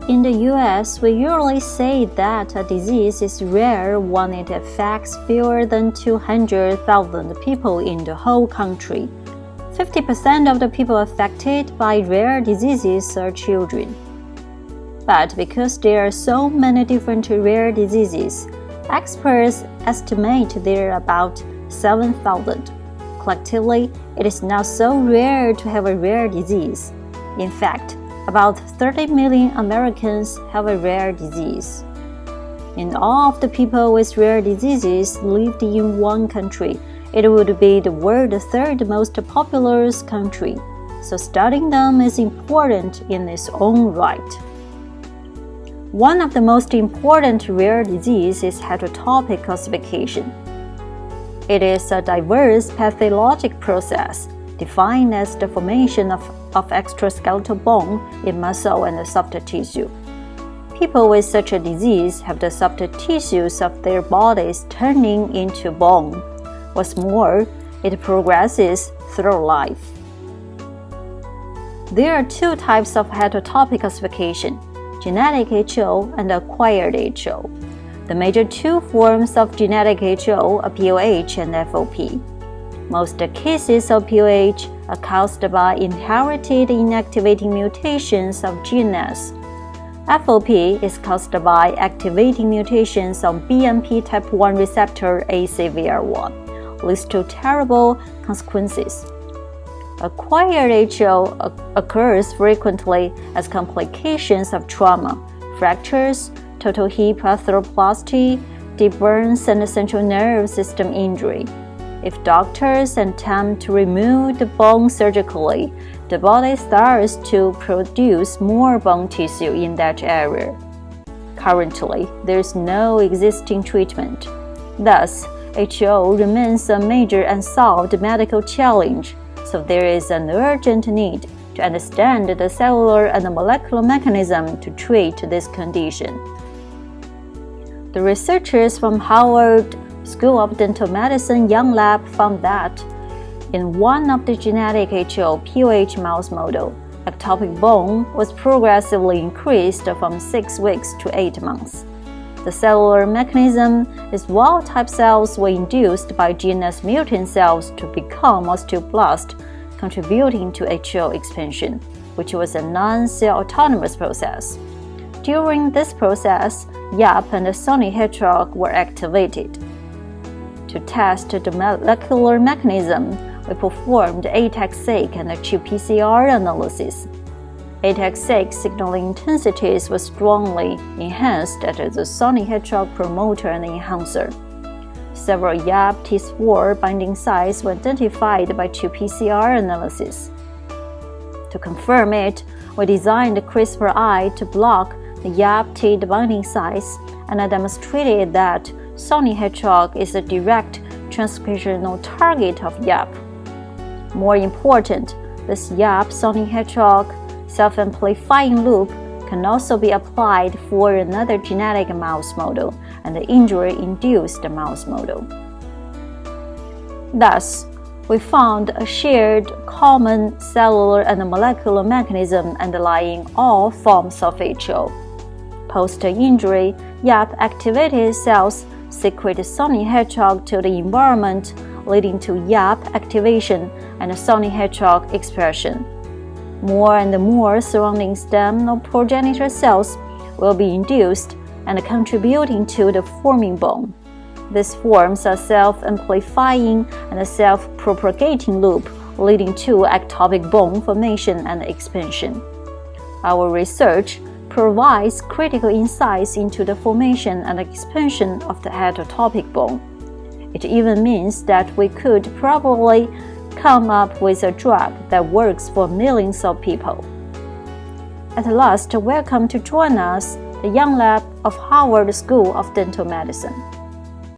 In the US, we usually say that a disease is rare when it affects fewer than 200,000 people in the whole country. 50% of the people affected by rare diseases are children. But because there are so many different rare diseases, experts estimate there are about 7,000. Collectively, it is not so rare to have a rare disease. In fact, about 30 million Americans have a rare disease. And all of the people with rare diseases lived in one country, it would be the world's third most populous country. So studying them is important in its own right. One of the most important rare diseases is heterotopic ossification. It is a diverse pathologic process defined as the formation of extraskeletal bone in muscle and soft tissue. People with such a disease have the soft tissues of their bodies turning into bone. What's more, it progresses through life. There are two types of heterotopic ossification, genetic HO and acquired HO. The major two forms of genetic HO are POH and FOP. Most cases of POH are caused by inherited inactivating mutations of genes. FOP is caused by activating mutations on BMP type 1 receptor ACVR1, leads to terrible consequences. Acquired HO occurs frequently as complications of trauma, fractures, total hip arthroplasty, deep burns, and central nervous system injury. If doctors attempt to remove the bone surgically, the body starts to produce more bone tissue in that area. Currently, there is no existing treatment. Thus, HO remains a major unsolved medical challenge, so there is an urgent need to understand the cellular and molecular mechanism to treat this condition. The researchers from Harvard School of Dental Medicine Young Lab found that in one of the genetic HO-POH mouse model, ectopic bone was progressively increased from 6 weeks to 8 months. The cellular mechanism is wild-type cells were induced by genus mutant cells to become osteoblast, contributing to HO expansion, which was a non-cell autonomous process. During this process, YAP and the Sony Heterog were activated. To test the molecular mechanism, we performed ATAC-seq and qPCR analysis. ATAC-seq signaling intensities were strongly enhanced at the Sony Heterog promoter and enhancer. Several YAP T4 binding sites were identified by qPCR analysis. To confirm it, we designed CRISPR-I to block the YAP-T binding sites, and I demonstrated that Sony Heterog is a direct transcriptional target of YAP. More important, this YAP-Sony Heterog self-amplifying loop can also be applied for another genetic mouse model and the injury-induced mouse model. Thus, we found a shared common cellular and molecular mechanism underlying all forms of HO. Post-injury, YAP-activated cells secrete Sony Heterog to the environment, leading to YAP activation and Sony Heterog expression. More and more surrounding stem or progenitor cells will be induced and contributing to the forming bone. These forms are self-amplifying and self-propagating loop, leading to ectopic bone formation and expansion. Our research provides critical insights into the formation and expansion of the heterotopic bone. It even means that we could probably come up with a drug that works for millions of people. At last, welcome to join us, the Young Lab of Harvard School of Dental Medicine.